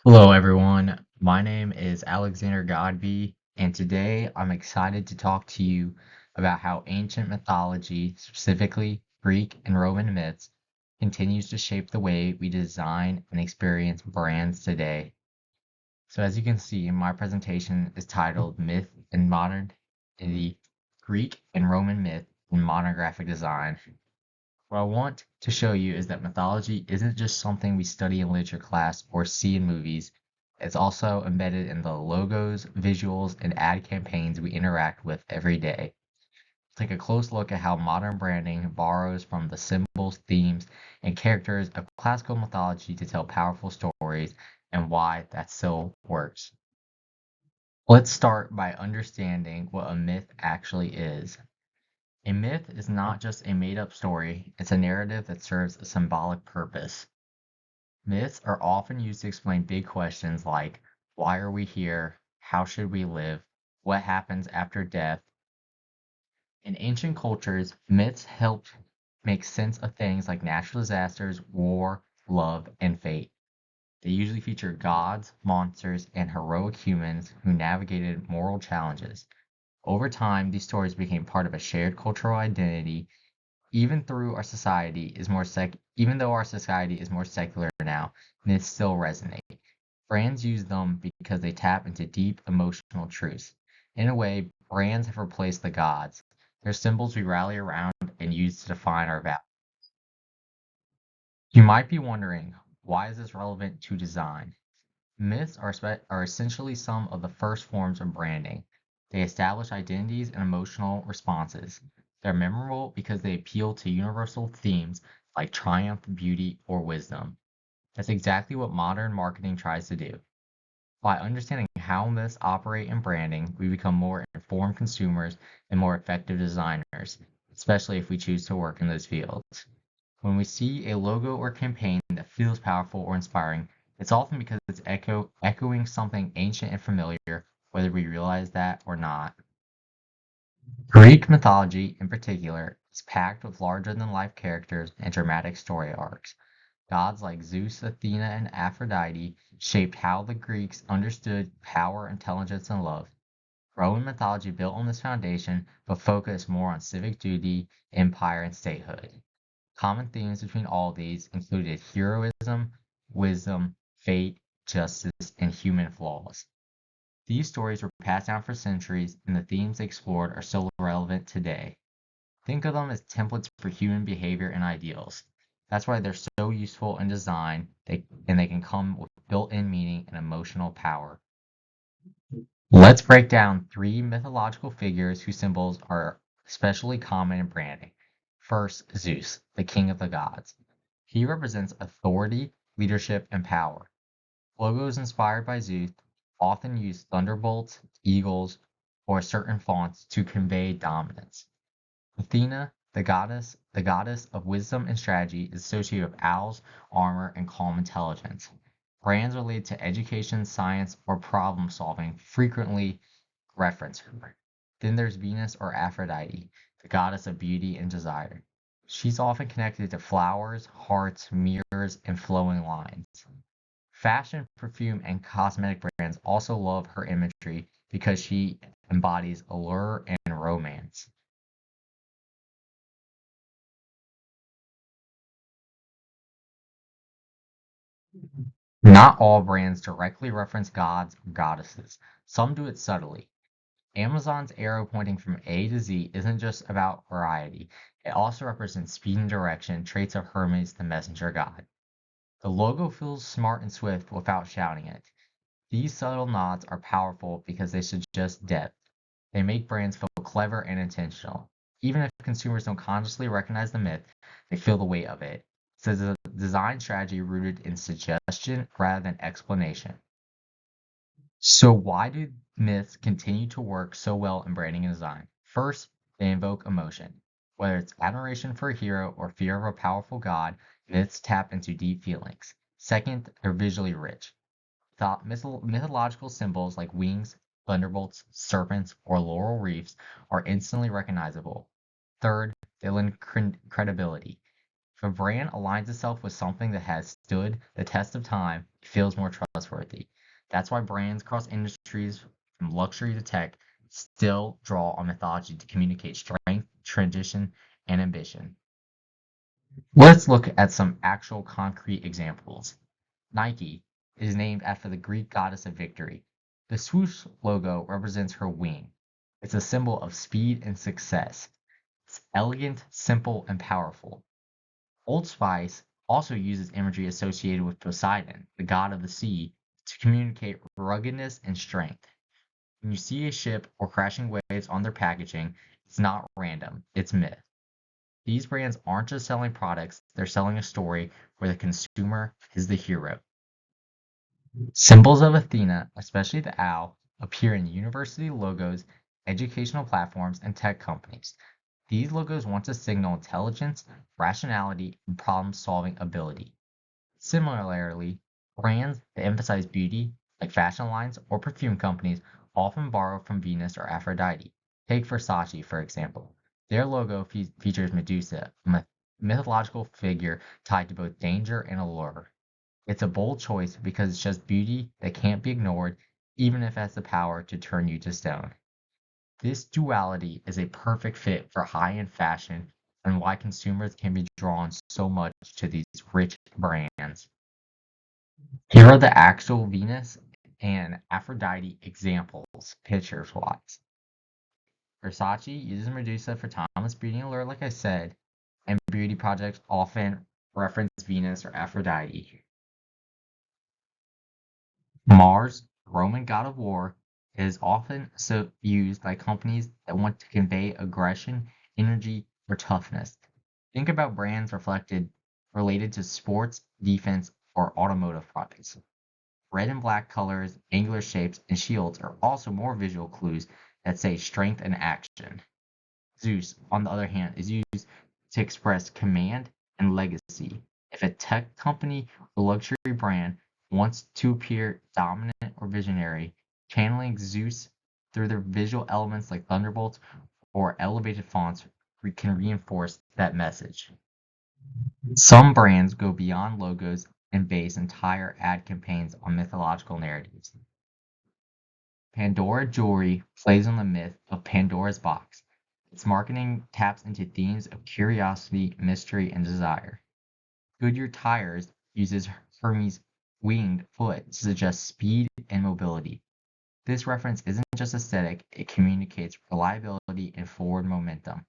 Hello, everyone. My name is Alexander Godby, and today I'm excited to talk to you about how ancient mythology, specifically Greek and Roman myths, continues to shape the way we design and experience brands today. So, as you can see, my presentation is titled Myth and Modern in the Greek and Roman Myth in Modern Graphic Design. What I want to show you is that mythology isn't just something we study in literature class or see in movies. It's also embedded in the logos, visuals, and ad campaigns we interact with every day. Take a close look at how modern branding borrows from the symbols, themes, and characters of classical mythology to tell powerful stories and why that still works. Let's start by understanding what a myth actually is. A myth is not just a made-up story, it's a narrative that serves a symbolic purpose. Myths are often used to explain big questions like why are we here? How should we live? What happens after death? In ancient cultures, myths helped make sense of things like natural disasters, war, love, and fate. They usually feature gods, monsters, and heroic humans who navigated moral challenges. Over time, these stories became part of a shared cultural identity. Even though our society is more secular now, myths still resonate. Brands use them because they tap into deep emotional truths. In a way, brands have replaced the gods. They're symbols we rally around and use to define our values. You might be wondering, why is this relevant to design? Myths are essentially some of the first forms of branding. They establish identities and emotional responses. They're memorable because they appeal to universal themes like triumph, beauty, or wisdom. That's exactly what modern marketing tries to do. By understanding how myths operate in branding, we become more informed consumers and more effective designers, especially if we choose to work in those fields. When we see a logo or campaign that feels powerful or inspiring, it's often because it's echoing something ancient and familiar, whether we realize that or not. Greek mythology, in particular, is packed with larger-than-life characters and dramatic story arcs. Gods like Zeus, Athena, and Aphrodite shaped how the Greeks understood power, intelligence, and love. Roman mythology built on this foundation, but focused more on civic duty, empire, and statehood. Common themes between all these included heroism, wisdom, fate, justice, and human flaws. These stories were passed down for centuries, and the themes they explored are still relevant today. Think of them as templates for human behavior and ideals. That's why they're so useful in design, and they can come with built-in meaning and emotional power. Let's break down three mythological figures whose symbols are especially common in branding. First, Zeus, the king of the gods. He represents authority, leadership, and power. Logos inspired by Zeus often use thunderbolts, eagles, or certain fonts to convey dominance. Athena, the goddess of wisdom and strategy, is associated with owls, armor, and calm intelligence. Brands related to education, science, or problem solving frequently reference her. Then there's Venus or Aphrodite, the goddess of beauty and desire. She's often connected to flowers, hearts, mirrors, and flowing lines. Fashion, perfume, and cosmetic brands also love her imagery because she embodies allure and romance. Not all brands directly reference gods or goddesses. Some do it subtly. Amazon's arrow pointing from A to Z isn't just about variety. It also represents speed and direction, traits of Hermes, the messenger god. The logo feels smart and swift without shouting it. These subtle nods are powerful because they suggest depth. They make brands feel clever and intentional. Even if consumers don't consciously recognize the myth, they feel the weight of it. It's a design strategy rooted in suggestion rather than explanation. So why do myths continue to work so well in branding and design? First, they invoke emotion. Whether it's admiration for a hero or fear of a powerful god, myths tap into deep feelings. Second, they're visually rich. Mythological symbols like wings, thunderbolts, serpents, or laurel wreaths are instantly recognizable. Third, they lend credibility. If a brand aligns itself with something that has stood the test of time, it feels more trustworthy. That's why brands across industries, from luxury to tech, still draw on mythology to communicate strength, tradition, and ambition. Let's look at some actual concrete examples. Nike is named after the Greek goddess of victory. The swoosh logo represents her wing. It's a symbol of speed and success. It's elegant, simple, and powerful. Old Spice also uses imagery associated with Poseidon, the god of the sea, to communicate ruggedness and strength. When you see a ship or crashing waves on their packaging, it's not random, it's myth. These brands aren't just selling products, they're selling a story where the consumer is the hero. Symbols of Athena, especially the owl, appear in university logos, educational platforms, and tech companies. These logos want to signal intelligence, rationality, and problem-solving ability. Similarly, brands that emphasize beauty, like fashion lines or perfume companies, often borrow from Venus or Aphrodite. Take Versace, for example. Their logo features Medusa, a mythological figure tied to both danger and allure. It's a bold choice because it's just beauty that can't be ignored, even if it has the power to turn you to stone. This duality is a perfect fit for high-end fashion and why consumers can be drawn so much to these rich brands. Here are the actual Venus and Aphrodite examples, pictures-wise. Versace uses Medusa for timeless beauty and allure, like I said, and beauty projects often reference Venus or Aphrodite. Mars, Roman god of war, is often so used by companies that want to convey aggression, energy, or toughness. Think about brands related to sports, defense, or automotive products. Red and black colors, angular shapes, and shields are also more visual clues that say strength and action. Zeus, on the other hand, is used to express command and legacy. If a tech company or luxury brand wants to appear dominant or visionary, channeling Zeus through their visual elements like thunderbolts or elevated fonts can reinforce that message. Some brands go beyond logos and base entire ad campaigns on mythological narratives. Pandora Jewelry plays on the myth of Pandora's box. Its marketing taps into themes of curiosity, mystery, and desire. Goodyear Tires uses Hermes' winged foot to suggest speed and mobility. This reference isn't just aesthetic, it communicates reliability and forward momentum.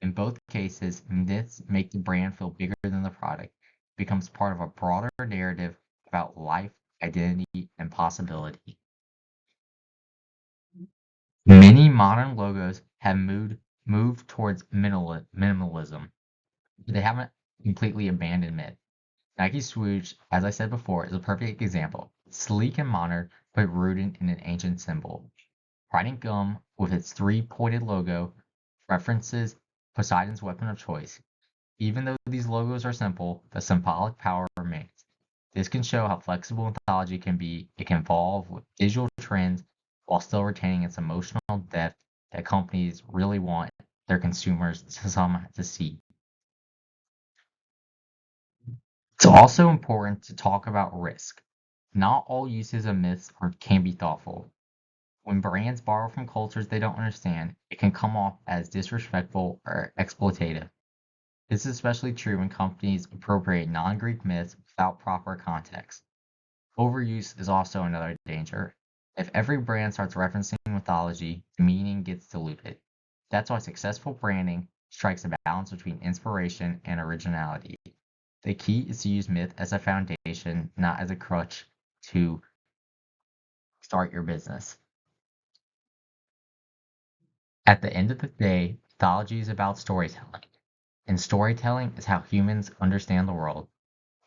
In both cases, myths make the brand feel bigger than the product. It becomes part of a broader narrative about life, identity, and possibility. Many modern logos have moved towards minimalism, but they haven't completely abandoned myth. Nike swoosh, as I said before, is a perfect example. Sleek and modern, but rooted in an ancient symbol. Trident gum, with its three-pointed logo, references Poseidon's weapon of choice. Even though these logos are simple, the symbolic power remains. This can show how flexible mythology can be. It can evolve with visual trends while still retaining its emotional depth that companies really want their consumers to see. It's also important to talk about risk. Not all uses of myths can be thoughtful. When brands borrow from cultures they don't understand, it can come off as disrespectful or exploitative. This is especially true when companies appropriate non-Greek myths without proper context. Overuse is also another danger. If every brand starts referencing mythology, the meaning gets diluted. That's why successful branding strikes a balance between inspiration and originality. The key is to use myth as a foundation, not as a crutch to start your business. At the end of the day, mythology is about storytelling, and storytelling is how humans understand the world.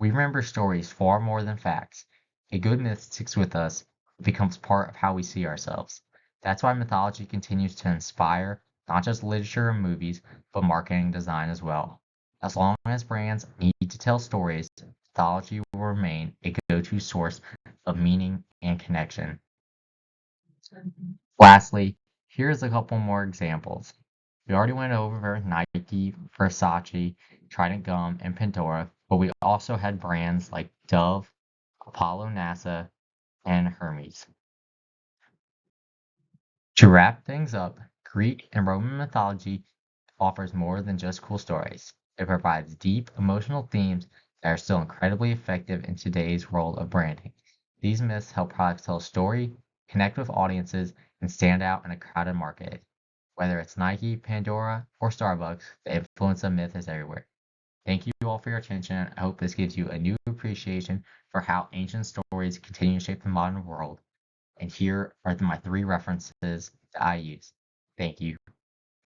We remember stories far more than facts. A good myth sticks with us, it becomes part of how we see ourselves. That's why mythology continues to inspire not just literature and movies, but marketing and design as well. As long as brands need to tell stories, mythology will remain a go-to source of meaning and connection. Lastly, here's a couple more examples. We already went over Nike, Versace, Trident Gum, and Pandora, but we also had brands like Dove, Apollo, NASA, and Hermes. To wrap things up, Greek and Roman mythology offers more than just cool stories. It provides deep emotional themes that are still incredibly effective in today's world of branding. These myths help products tell a story, connect with audiences, and stand out in a crowded market. Whether it's Nike, Pandora, or Starbucks, the influence of myth is everywhere. Thank you all for your attention. I hope this gives you a new appreciation for how ancient stories continue to shape the modern world. And here are my three references that I use. Thank you.